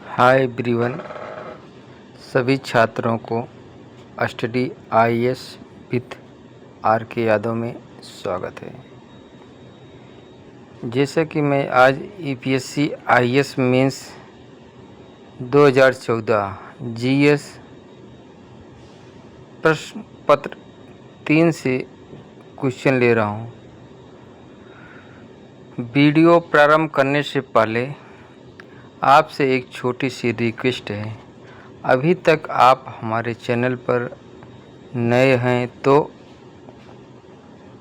Hi everyone. सभी छात्रों को स्टडी आईएएस विथ आर के यादव में स्वागत है। जैसा कि मैं आज यूपीएससी आईएएस मेंस 2014 जीएस प्रश्न पत्र 3 से क्वेश्चन ले रहा हूँ। वीडियो प्रारंभ करने से पहले आपसे एक छोटी सी रिक्वेस्ट है। अभी तक आप हमारे चैनल पर नए हैं तो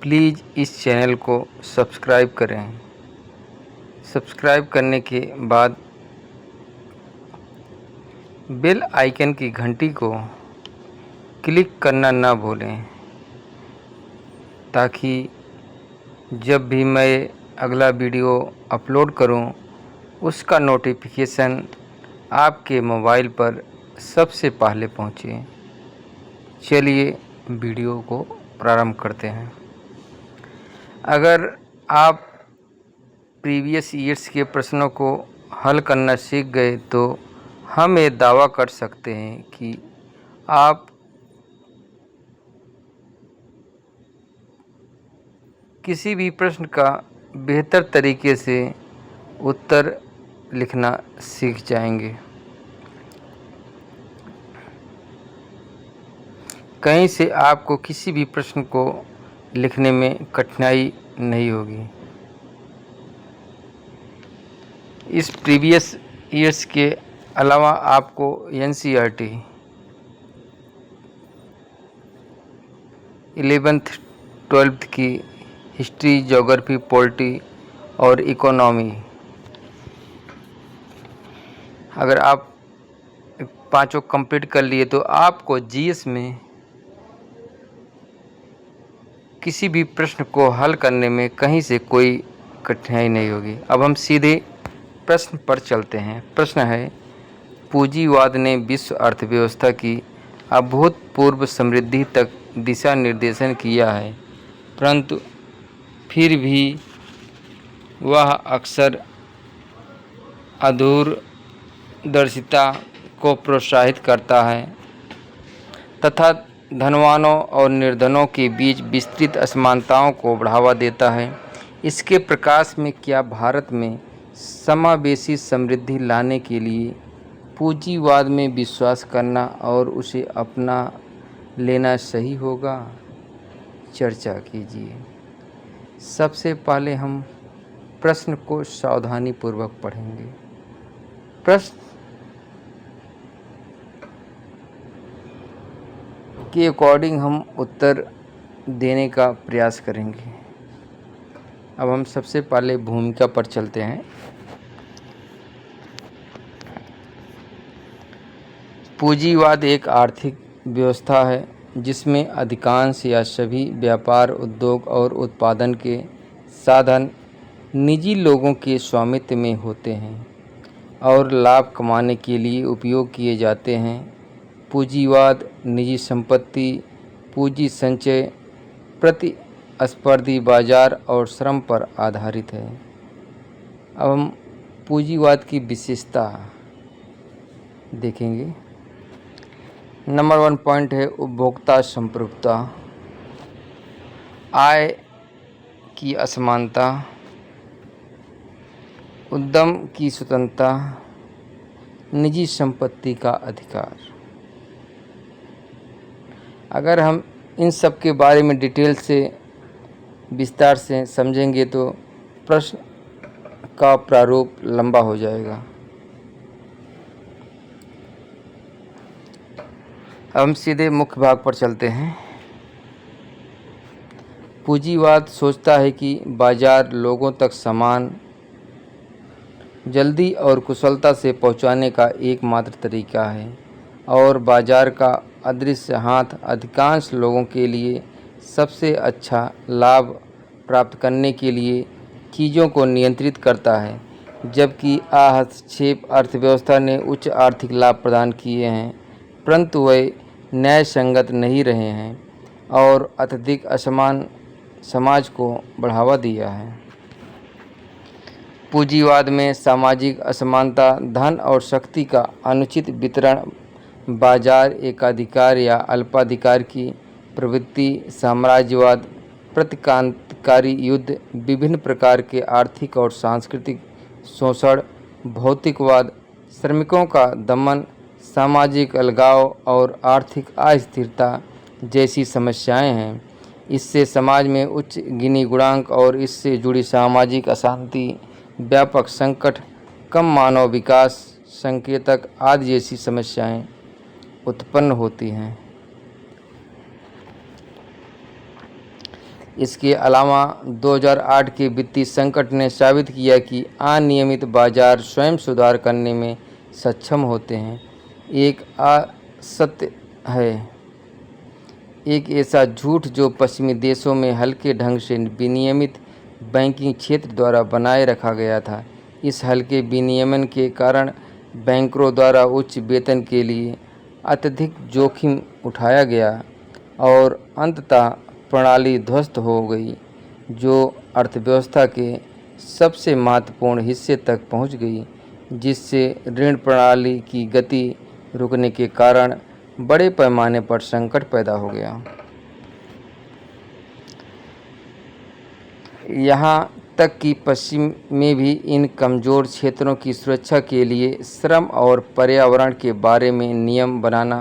प्लीज़ इस चैनल को सब्सक्राइब करें। सब्सक्राइब करने के बाद बेल आइकन की घंटी को क्लिक करना ना भूलें, ताकि जब भी मैं अगला वीडियो अपलोड करूं, उसका नोटिफिकेशन आपके मोबाइल पर सबसे पहले पहुंचे। चलिए वीडियो को प्रारंभ करते हैं। अगर आप प्रीवियस ईयर्स के प्रश्नों को हल करना सीख गए तो हम ये दावा कर सकते हैं कि आप किसी भी प्रश्न का बेहतर तरीके से उत्तर लिखना सीख जाएंगे। कहीं से आपको किसी भी प्रश्न को लिखने में कठिनाई नहीं होगी। इस प्रीवियस ईयर्स के अलावा आपको एनसीईआरटी 11th 12th की हिस्ट्री, ज्योग्राफी, पॉलिटी और इकोनॉमी, अगर आप पांचों कंप्लीट कर लिए तो आपको जीएस में किसी भी प्रश्न को हल करने में कहीं से कोई कठिनाई नहीं होगी। अब हम सीधे प्रश्न पर चलते हैं। प्रश्न है, पूंजीवाद ने विश्व अर्थव्यवस्था की अभूतपूर्व समृद्धि तक दिशा निर्देशन किया है, परंतु फिर भी वह अक्सर अदूरदर्शिता को प्रोत्साहित करता है तथा धनवानों और निर्धनों के बीच विस्तृत असमानताओं को बढ़ावा देता है। इसके प्रकाश में क्या भारत में समावेशी समृद्धि लाने के लिए पूंजीवाद में विश्वास करना और उसे अपना लेना सही होगा? चर्चा कीजिए। सबसे पहले हम प्रश्न को सावधानीपूर्वक पढ़ेंगे। प्रश्न के अकॉर्डिंग हम उत्तर देने का प्रयास करेंगे। अब हम सबसे पहले भूमिका पर चलते हैं। पूंजीवाद एक आर्थिक व्यवस्था है जिसमें अधिकांश या सभी व्यापार, उद्योग और उत्पादन के साधन निजी लोगों के स्वामित्व में होते हैं और लाभ कमाने के लिए उपयोग किए जाते हैं। पूंजीवाद निजी संपत्ति, पूंजी संचय, प्रतिस्पर्धी बाजार और श्रम पर आधारित है। अब हम पूंजीवाद की विशेषता देखेंगे। नंबर 1 पॉइंट है उपभोक्ता संप्रभुता, आय की असमानता, उद्यम की स्वतंत्रता, निजी संपत्ति का अधिकार। अगर हम इन सब के बारे में डिटेल से विस्तार से समझेंगे तो प्रश्न का प्रारूप लंबा हो जाएगा। हम सीधे मुख्य भाग पर चलते हैं। पूंजीवाद सोचता है कि बाजार लोगों तक सामान जल्दी और कुशलता से पहुंचाने का एकमात्र तरीका है और बाजार का अदृश्य हाथ अधिकांश लोगों के लिए सबसे अच्छा लाभ प्राप्त करने के लिए चीज़ों को नियंत्रित करता है। जबकि हस्तक्षेप अर्थव्यवस्था ने उच्च आर्थिक लाभ प्रदान किए हैं, परंतु वे न्याय संगत नहीं रहे हैं और अत्यधिक असमान समाज को बढ़ावा दिया है। पूंजीवाद में सामाजिक असमानता, धन और शक्ति का अनुचित वितरण, बाजार एकाधिकार या अल्पाधिकार की प्रवृत्ति, साम्राज्यवाद, प्रतीकांतकारी युद्ध, विभिन्न प्रकार के आर्थिक और सांस्कृतिक शोषण, भौतिकवाद, श्रमिकों का दमन, सामाजिक अलगाव और आर्थिक अस्थिरता जैसी समस्याएं हैं। इससे समाज में उच्च गिनी गुणांक और इससे जुड़ी सामाजिक अशांति, व्यापक संकट, कम मानव विकास, संकेतक आदि जैसी समस्याएं उत्पन्न होती हैं। इसके अलावा 2008 के वित्तीय संकट ने साबित किया कि अनियमित बाजार स्वयं सुधार करने में सक्षम होते हैं। एक असत्य है, एक ऐसा झूठ जो पश्चिमी देशों में हल्के ढंग से विनियमित बैंकिंग क्षेत्र द्वारा बनाए रखा गया था। इस हल्के विनियमन के कारण बैंकरों द्वारा उच्च वेतन के लिए अत्यधिक जोखिम उठाया गया और अंततः प्रणाली ध्वस्त हो गई, जो अर्थव्यवस्था के सबसे महत्वपूर्ण हिस्से तक पहुंच गई, जिससे ऋण प्रणाली की गति रुकने के कारण बड़े पैमाने पर संकट पैदा हो गया। यहाँ तक कि पश्चिम में भी इन कमज़ोर क्षेत्रों की सुरक्षा के लिए श्रम और पर्यावरण के बारे में नियम बनाना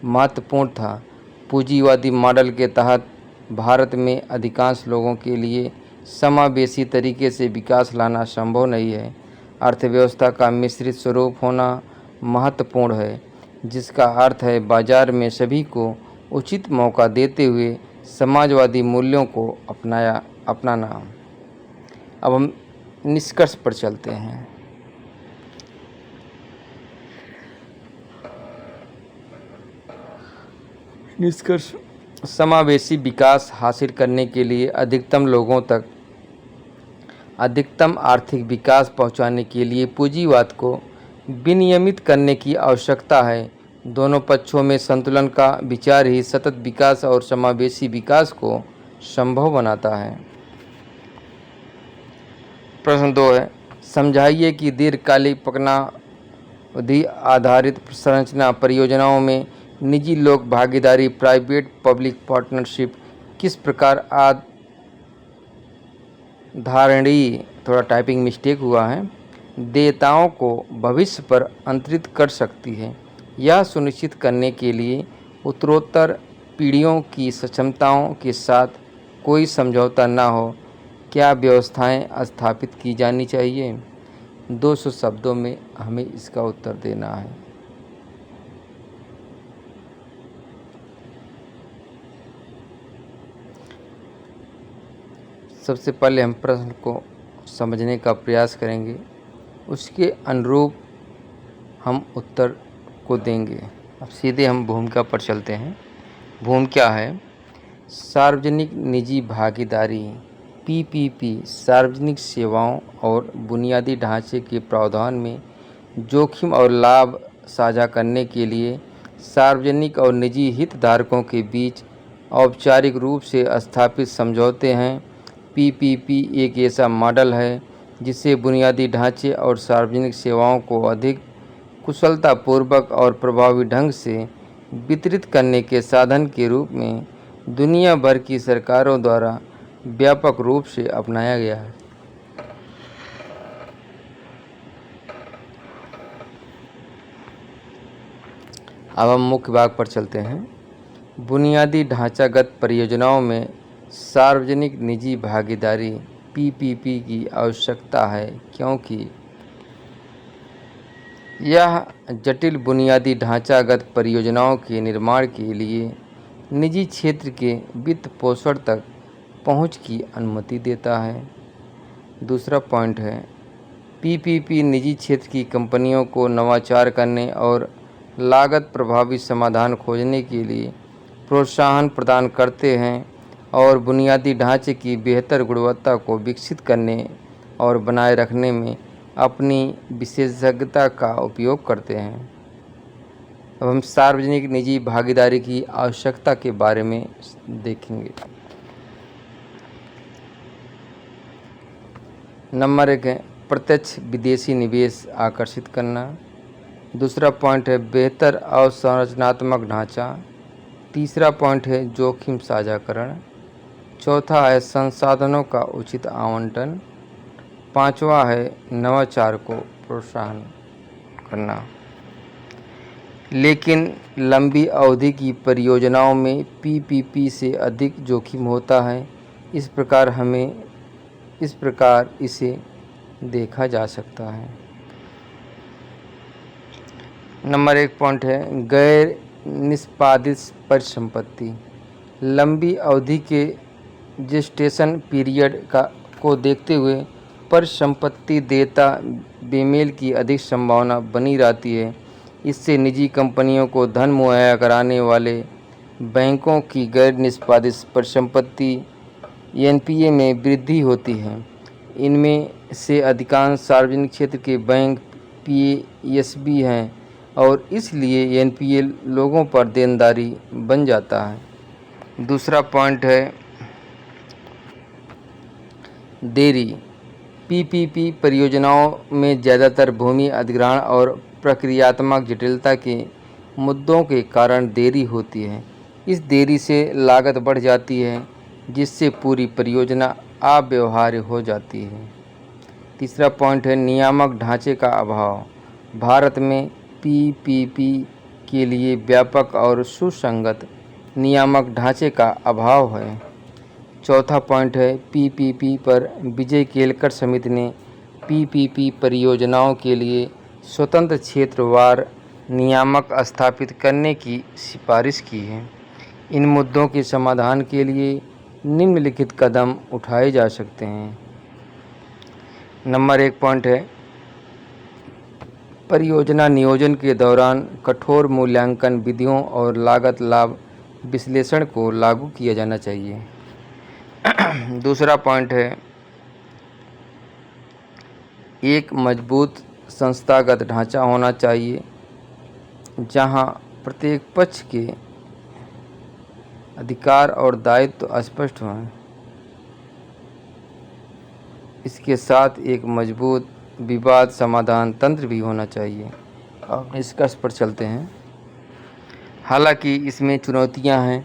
महत्वपूर्ण था। पूंजीवादी मॉडल के तहत भारत में अधिकांश लोगों के लिए समावेशी तरीके से विकास लाना संभव नहीं है। अर्थव्यवस्था का मिश्रित स्वरूप होना महत्वपूर्ण है, जिसका अर्थ है बाजार में सभी को उचित मौका देते हुए समाजवादी मूल्यों को अपनाना। अब हम निष्कर्ष पर चलते हैं। निष्कर्ष: समावेशी विकास हासिल करने के लिए अधिकतम लोगों तक अधिकतम आर्थिक विकास पहुंचाने के लिए पूंजीवाद को विनियमित करने की आवश्यकता है। दोनों पक्षों में संतुलन का विचार ही सतत विकास और समावेशी विकास को संभव बनाता है। प्रश्न 2 है, समझाइए कि दीर्घकालिक पकड़ावधि आधारित संरचना परियोजनाओं में निजी लोक भागीदारी प्राइवेट पब्लिक पार्टनरशिप किस प्रकार धारणीय थोड़ा टाइपिंग मिस्टेक हुआ है देयताओं को भविष्य पर अंतरित कर सकती है। यह सुनिश्चित करने के लिए उत्तरोत्तर पीढ़ियों की क्षमताओं के साथ कोई समझौता न हो, क्या व्यवस्थाएं स्थापित की जानी चाहिए? 200 शब्दों में हमें इसका उत्तर देना है। सबसे पहले हम प्रश्न को समझने का प्रयास करेंगे, उसके अनुरूप हम उत्तर को देंगे। अब सीधे हम भूमिका पर चलते हैं। भूमिका क्या है? सार्वजनिक निजी भागीदारी पीपीपी सार्वजनिक सेवाओं और बुनियादी ढांचे के प्रावधान में जोखिम और लाभ साझा करने के लिए सार्वजनिक और निजी हितधारकों के बीच औपचारिक रूप से स्थापित समझौते हैं। पीपीपी एक ऐसा मॉडल है जिसे बुनियादी ढांचे और सार्वजनिक सेवाओं को अधिक कुशलतापूर्वक और प्रभावी ढंग से वितरित करने के साधन के रूप में दुनिया भर की सरकारों द्वारा व्यापक रूप से अपनाया गया है। अब हम मुख्य भाग पर चलते हैं। बुनियादी ढांचागत परियोजनाओं में सार्वजनिक निजी भागीदारी पीपीपी की आवश्यकता है, क्योंकि यह जटिल बुनियादी ढांचागत परियोजनाओं के निर्माण के लिए निजी क्षेत्र के वित्त पोषण तक पहुंच की अनुमति देता है। दूसरा पॉइंट है, पीपीपी निजी क्षेत्र की कंपनियों को नवाचार करने और लागत प्रभावी समाधान खोजने के लिए प्रोत्साहन प्रदान करते हैं और बुनियादी ढांचे की बेहतर गुणवत्ता को विकसित करने और बनाए रखने में अपनी विशेषज्ञता का उपयोग करते हैं। अब हम सार्वजनिक निजी भागीदारी की आवश्यकता के बारे में देखेंगे। नंबर 1 है अप्रत्यक्ष विदेशी निवेश आकर्षित करना। दूसरा पॉइंट है बेहतर अवसंरचनात्मक ढांचा। तीसरा पॉइंट है जोखिम साझाकरण। चौथा है संसाधनों का उचित आवंटन। पांचवा है नवाचार को प्रोत्साहन करना। लेकिन लंबी अवधि की परियोजनाओं में पीपीपी से अधिक जोखिम होता है। इस प्रकार इसे देखा जा सकता है। नंबर 1 पॉइंट है गैर निष्पादित परिसंपत्ति। लंबी अवधि के जेस्टेशन पीरियड को देखते हुए परिसंपत्ति देयता बेमेल की अधिक संभावना बनी रहती है। इससे निजी कंपनियों को धन मुहैया कराने वाले बैंकों की गैर निष्पादित परिसंपत्ति एनपीए में वृद्धि होती है। इनमें से अधिकांश सार्वजनिक क्षेत्र के बैंक पीएसबी हैं और इसलिए एनपीए लोगों पर देनदारी बन जाता है। दूसरा पॉइंट है देरी। पीपीपी परियोजनाओं में ज़्यादातर भूमि अधिग्रहण और प्रक्रियात्मक जटिलता के मुद्दों के कारण देरी होती है। इस देरी से लागत बढ़ जाती है जिससे पूरी परियोजना अव्यवहार्य हो जाती है। तीसरा पॉइंट है नियामक ढांचे का अभाव। भारत में पीपीपी के लिए व्यापक और सुसंगत नियामक ढांचे का अभाव है। चौथा पॉइंट है पीपीपी पर विजय केलकर समिति ने पीपीपी परियोजनाओं के लिए स्वतंत्र क्षेत्रवार नियामक स्थापित करने की सिफारिश की है। इन मुद्दों के समाधान के लिए निम्नलिखित कदम उठाए जा सकते हैं। नंबर 1 पॉइंट है परियोजना नियोजन के दौरान कठोर मूल्यांकन विधियों और लागत लाभ विश्लेषण को लागू किया जाना चाहिए। दूसरा पॉइंट है एक मजबूत संस्थागत ढांचा होना चाहिए जहां प्रत्येक पक्ष के अधिकार और दायित्व स्पष्ट हों। इसके साथ एक मजबूत विवाद समाधान तंत्र भी होना चाहिए। अब निष्कर्ष पर चलते हैं। हालांकि इसमें चुनौतियां हैं,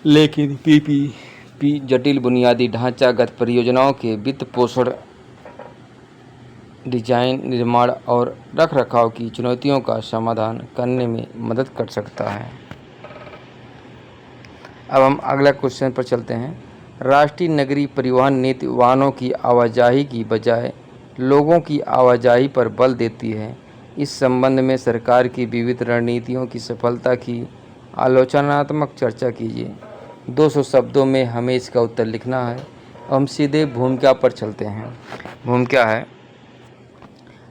लेकिन पीपीपी जटिल बुनियादी ढांचागत परियोजनाओं के वित्त पोषण, डिजाइन, निर्माण और रखरखाव की चुनौतियों का समाधान करने में मदद कर सकता है। अब हम अगला क्वेश्चन पर चलते हैं। राष्ट्रीय नगरीय परिवहन नीति वाहनों की आवाजाही की बजाय लोगों की आवाजाही पर बल देती है। इस संबंध में सरकार की विविध रणनीतियों की सफलता की आलोचनात्मक चर्चा कीजिए। 200 शब्दों में हमें इसका उत्तर लिखना है। हम सीधे भूमिका पर चलते हैं। भूमिका है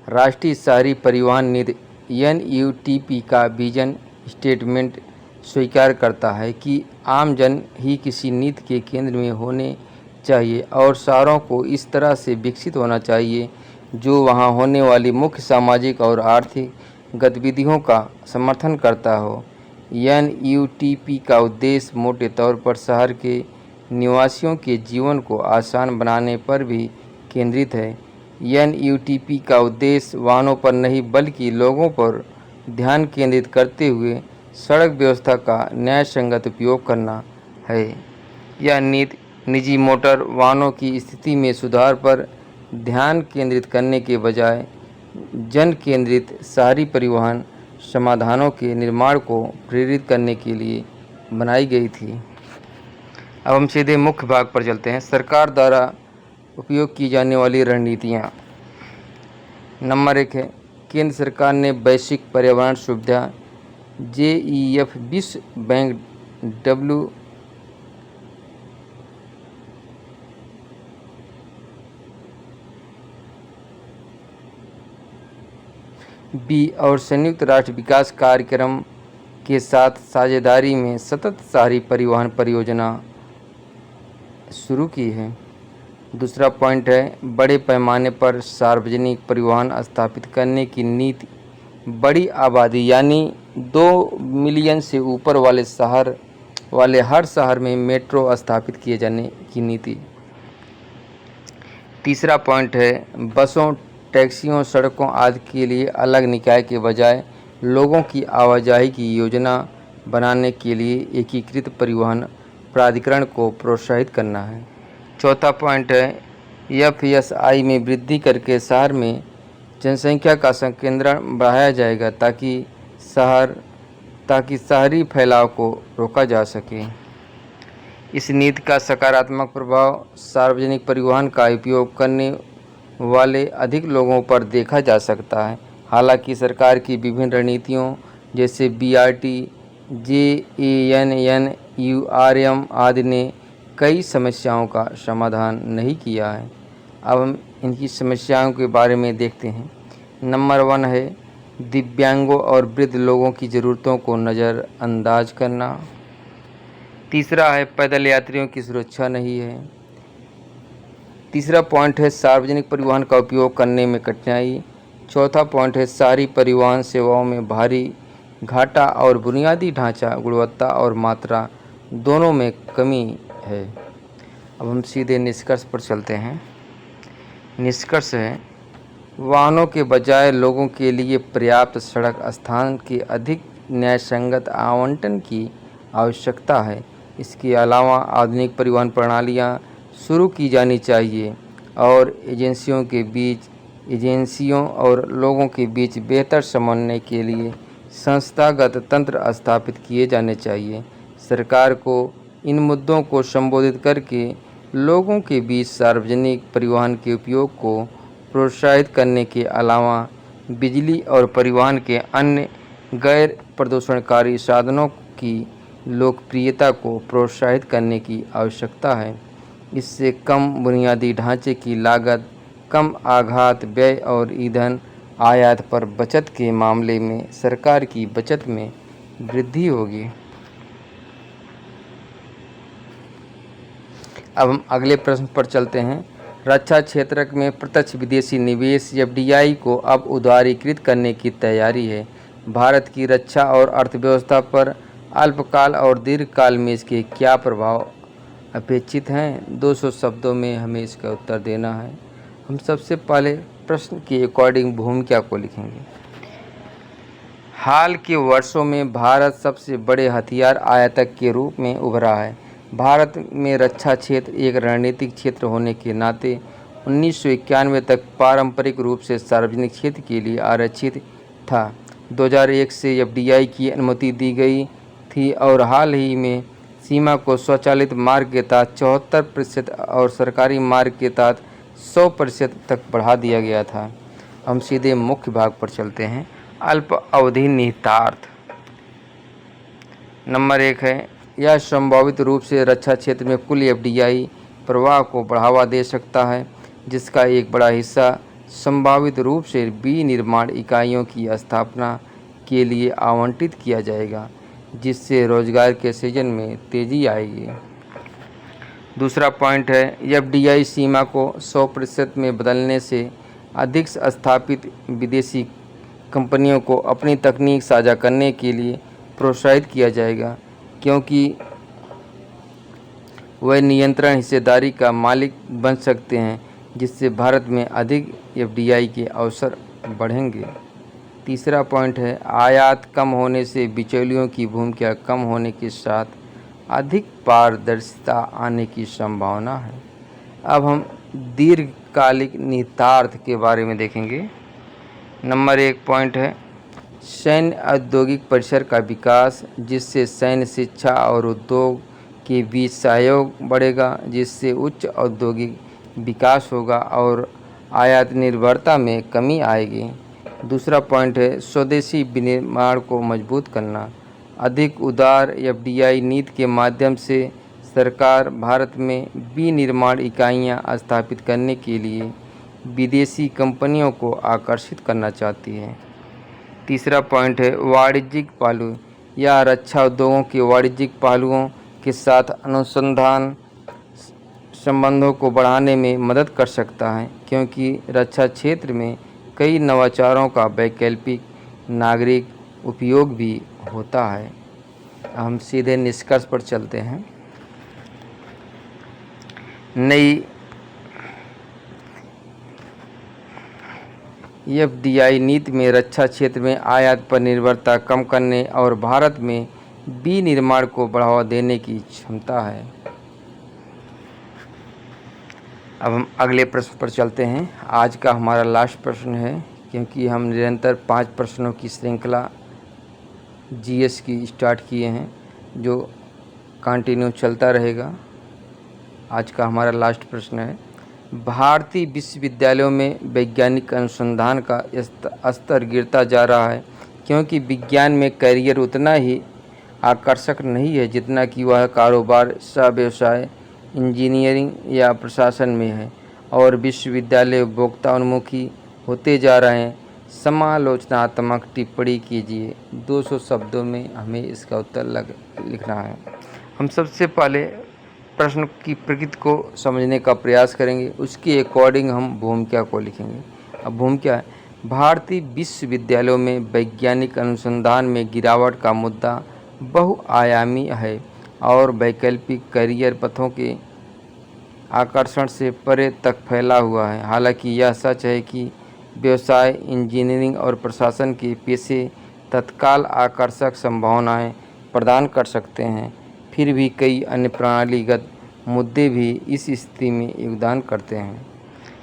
राष्ट्रीय शहरी परिवहन नीति एनयूटीपी का विजन स्टेटमेंट स्वीकार करता है कि आम जन ही किसी नीति के केंद्र में होने चाहिए और शहरों को इस तरह से विकसित होना चाहिए जो वहां होने वाली मुख्य सामाजिक और आर्थिक गतिविधियों का समर्थन करता हो। एनयूटीपी का उद्देश्य मोटे तौर पर शहर के निवासियों के जीवन को आसान बनाने पर भी केंद्रित है। एनयूटीपी का उद्देश्य वाहनों पर नहीं बल्कि लोगों पर ध्यान केंद्रित करते हुए सड़क व्यवस्था का न्यायसंगत उपयोग करना है। यह नीति निजी मोटर वाहनों की स्थिति में सुधार पर ध्यान केंद्रित करने के बजाय जन केंद्रित शहरी परिवहन समाधानों के निर्माण को प्रेरित करने के लिए बनाई गई थी। अब हम सीधे मुख्य भाग पर चलते हैं। सरकार द्वारा उपयोग की जाने वाली रणनीतियाँ। नंबर 1 है केंद्र सरकार ने वैश्विक पर्यावरण सुविधा जेईएफ विश्व बैंक बी और संयुक्त राष्ट्र विकास कार्यक्रम के साथ साझेदारी में सतत शहरी परिवहन परियोजना शुरू की है। दूसरा पॉइंट है बड़े पैमाने पर सार्वजनिक परिवहन स्थापित करने की नीति। बड़ी आबादी यानी 2 मिलियन से ऊपर वाले हर शहर में मेट्रो स्थापित किए जाने की नीति। तीसरा पॉइंट है बसों, टैक्सियों, सड़कों आदि के लिए अलग निकाय के बजाय लोगों की आवाजाही की योजना बनाने के लिए एकीकृत परिवहन प्राधिकरण को प्रोत्साहित करना है। चौथा पॉइंट है FSI में वृद्धि करके शहर में जनसंख्या का संकेंद्रण बढ़ाया जाएगा ताकि शहरी फैलाव को रोका जा सके। इस नीति का सकारात्मक प्रभाव सार्वजनिक परिवहन का उपयोग करने वाले अधिक लोगों पर देखा जा सकता है। हालांकि सरकार की विभिन्न रणनीतियों जैसे BRT, JNNURM आदि ने कई समस्याओं का समाधान नहीं किया है। अब हम इनकी समस्याओं के बारे में देखते हैं। नंबर 1 है दिव्यांगों और वृद्ध लोगों की ज़रूरतों को नज़रअंदाज करना। तीसरा है पैदल यात्रियों की सुरक्षा नहीं है। तीसरा पॉइंट है सार्वजनिक परिवहन का उपयोग करने में कठिनाई। चौथा पॉइंट है शहरी परिवहन सेवाओं में भारी घाटा और बुनियादी ढांचा, गुणवत्ता और मात्रा दोनों में कमी है। अब हम सीधे निष्कर्ष पर चलते हैं। निष्कर्ष है वाहनों के बजाय लोगों के लिए पर्याप्त सड़क स्थान के अधिक न्यायसंगत आवंटन की आवश्यकता है। इसके अलावा आधुनिक परिवहन प्रणालियाँ शुरू की जानी चाहिए और एजेंसियों और लोगों के बीच बेहतर समन्वय के लिए संस्थागत तंत्र स्थापित किए जाने चाहिए। सरकार को इन मुद्दों को संबोधित करके लोगों के बीच सार्वजनिक परिवहन के उपयोग को प्रोत्साहित करने के अलावा बिजली और परिवहन के अन्य गैर प्रदूषणकारी साधनों की लोकप्रियता को प्रोत्साहित करने की आवश्यकता है। इससे कम बुनियादी ढांचे की लागत, कम आघात व्यय और ईंधन आयात पर बचत के मामले में सरकार की बचत में वृद्धि होगी। अब हम अगले प्रश्न पर चलते हैं। रक्षा क्षेत्र में प्रत्यक्ष विदेशी निवेश FDI को अब उदारीकृत करने की तैयारी है। भारत की रक्षा और अर्थव्यवस्था पर अल्पकाल और दीर्घकाल में इसके क्या प्रभाव अपेक्षित हैं? 200 शब्दों में हमें इसका उत्तर देना है। हम सबसे पहले प्रश्न के अकॉर्डिंग भूमिका को लिखेंगे। हाल के वर्षों में भारत सबसे बड़े हथियार आयातक के रूप में उभरा है। भारत में रक्षा क्षेत्र एक रणनीतिक क्षेत्र होने के नाते 1991 तक पारंपरिक रूप से सार्वजनिक क्षेत्र के लिए आरक्षित था। 2001 से FDI की अनुमति दी गई थी और हाल ही में सीमा को स्वचालित मार्ग के तहत 74% और सरकारी मार्ग के तहत 100% तक बढ़ा दिया गया था। हम सीधे मुख्य भाग पर चलते हैं। अल्प अवधि निहितार्थ। नंबर 1 है यह संभावित रूप से रक्षा क्षेत्र में कुल FDI प्रवाह को बढ़ावा दे सकता है, जिसका एक बड़ा हिस्सा संभावित रूप से विनिर्माण इकाइयों की स्थापना के लिए आवंटित किया जाएगा, जिससे रोजगार के सृजन में तेजी आएगी। दूसरा पॉइंट है FDI सीमा को 100% में बदलने से अधिक स्थापित विदेशी कंपनियों को अपनी तकनीक साझा करने के लिए प्रोत्साहित किया जाएगा, क्योंकि वह नियंत्रण हिस्सेदारी का मालिक बन सकते हैं, जिससे भारत में अधिक FDI के अवसर बढ़ेंगे। तीसरा पॉइंट है आयात कम होने से बिचौलियों की भूमिका कम होने के साथ अधिक पारदर्शिता आने की संभावना है। अब हम दीर्घकालिक निहितार्थ के बारे में देखेंगे। नंबर 1 पॉइंट है सैन्य औद्योगिक परिसर का विकास, जिससे सैन्य शिक्षा और उद्योग के बीच सहयोग बढ़ेगा, जिससे उच्च औद्योगिक विकास होगा और आयात निर्भरता में कमी आएगी। दूसरा पॉइंट है स्वदेशी विनिर्माण को मजबूत करना। अधिक उदार FDI नीति के माध्यम से सरकार भारत में विनिर्माण इकाइयाँ स्थापित करने के लिए विदेशी कंपनियों को आकर्षित करना चाहती है। तीसरा पॉइंट है वाणिज्यिक पहलू। यह रक्षा उद्योगों के वाणिज्यिक पहलुओं के साथ अनुसंधान संबंधों को बढ़ाने में मदद कर सकता है, क्योंकि रक्षा क्षेत्र में कई नवाचारों का वैकल्पिक नागरिक उपयोग भी होता है। हम सीधे निष्कर्ष पर चलते हैं। नई एफडीआई नीति में रक्षा क्षेत्र में आयात पर निर्भरता कम करने और भारत में विनिर्माण को बढ़ावा देने की क्षमता है। अब हम अगले प्रश्न पर चलते हैं। आज का हमारा लास्ट प्रश्न है, क्योंकि हम निरंतर 5 प्रश्नों की श्रृंखला जीएस की स्टार्ट किए हैं, जो कंटिन्यू चलता रहेगा। आज का हमारा लास्ट प्रश्न है, भारतीय विश्वविद्यालयों में वैज्ञानिक अनुसंधान का स्तर गिरता जा रहा है, क्योंकि विज्ञान में करियर उतना ही आकर्षक नहीं है जितना कि वह कारोबार, व्यवसाय, इंजीनियरिंग या प्रशासन में है, और विश्वविद्यालय उपभोक्ता उन्मुखी होते जा रहे हैं। समालोचनात्मक टिप्पणी कीजिए। 200 शब्दों में हमें इसका उत्तर लिखना है। हम सबसे पहले प्रश्न की प्रकृति को समझने का प्रयास करेंगे, उसके अकॉर्डिंग हम भूमिका को लिखेंगे। अब भूमिका है, भारतीय विश्वविद्यालयों में वैज्ञानिक अनुसंधान में गिरावट का मुद्दा बहुआयामी है और वैकल्पिक करियर पथों के आकर्षण से परे तक फैला हुआ है। हालांकि यह सच है कि व्यवसाय, इंजीनियरिंग और प्रशासन के पेशे तत्काल आकर्षक संभावनाएं प्रदान कर सकते हैं, फिर भी कई अन्य प्रणालीगत मुद्दे भी इस स्थिति में योगदान करते हैं।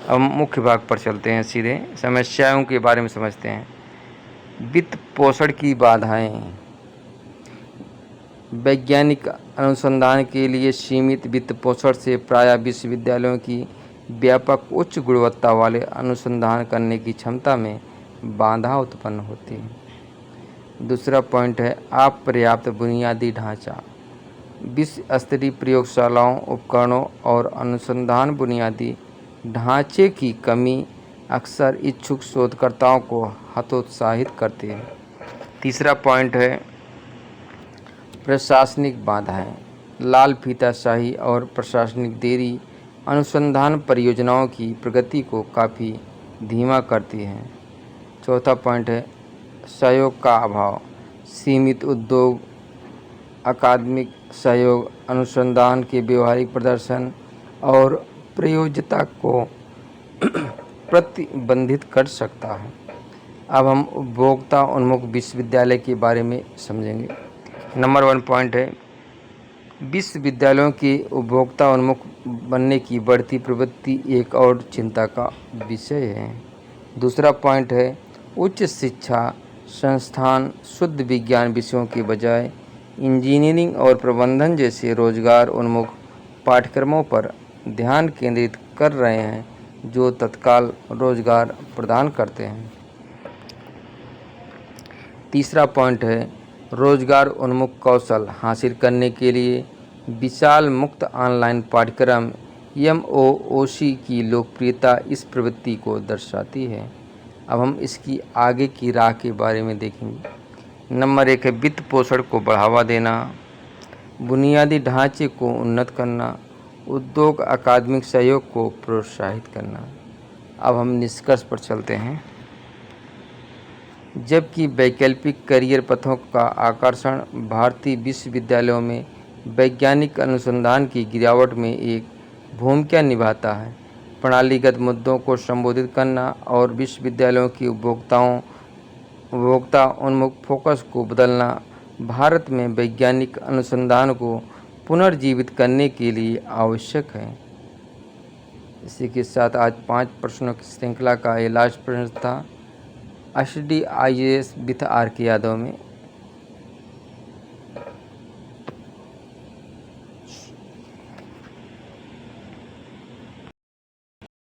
अब मुख्य भाग पर चलते हैं, सीधे समस्याओं के बारे में समझते हैं। वित्त पोषण की बाधाएं। वैज्ञानिक अनुसंधान के लिए सीमित वित्त पोषण से प्रायः विश्वविद्यालयों की व्यापक उच्च गुणवत्ता वाले अनुसंधान करने की क्षमता में बाधा उत्पन्न होती है। दूसरा पॉइंट है, अपर्याप्त बुनियादी ढांचा। विश्व स्तरीय प्रयोगशालाओं, उपकरणों और अनुसंधान बुनियादी ढांचे की कमी अक्सर इच्छुक शोधकर्ताओं को हतोत्साहित करती है। तीसरा पॉइंट है, प्रशासनिक बाधाएं। लाल फीताशाही और प्रशासनिक देरी अनुसंधान परियोजनाओं की प्रगति को काफ़ी धीमा करती है। चौथा पॉइंट है, सहयोग का अभाव। सीमित उद्योग, अकादमिक सहयोग अनुसंधान के व्यवहारिक प्रदर्शन और प्रयोज्यता को प्रतिबंधित कर सकता है। अब हम उपभोक्ता उन्मुख विश्वविद्यालय के बारे में समझेंगे। नंबर 1 पॉइंट है, विश्वविद्यालयों के उपभोक्ता उन्मुख बनने की बढ़ती प्रवृत्ति एक और चिंता का विषय है। दूसरा पॉइंट है, उच्च शिक्षा संस्थान शुद्ध विज्ञान विषयों के बजाय इंजीनियरिंग और प्रबंधन जैसे रोजगार उन्मुख पाठ्यक्रमों पर ध्यान केंद्रित कर रहे हैं, जो तत्काल रोजगार प्रदान करते हैं। तीसरा पॉइंट है, रोजगार उन्मुख कौशल हासिल करने के लिए विशाल मुक्त ऑनलाइन पाठ्यक्रम MOOC की लोकप्रियता इस प्रवृत्ति को दर्शाती है। अब हम इसकी आगे की राह के बारे में देखेंगे। नंबर 1 है, वित्त पोषण को बढ़ावा देना, बुनियादी ढांचे को उन्नत करना, उद्योग अकादमिक सहयोग को प्रोत्साहित करना। अब हम निष्कर्ष पर चलते हैं। जबकि वैकल्पिक करियर पथों का आकर्षण भारतीय विश्वविद्यालयों में वैज्ञानिक अनुसंधान की गिरावट में एक भूमिका निभाता है, प्रणालीगत मुद्दों को संबोधित करना और विश्वविद्यालयों की उपभोक्ता उन्मुख फोकस को बदलना भारत में वैज्ञानिक अनुसंधान को पुनर्जीवित करने के लिए आवश्यक है। इसी के साथ आज 5 प्रश्नों की श्रृंखला का ये लास्ट प्रश्न था। SDIAS विथ RK यादव में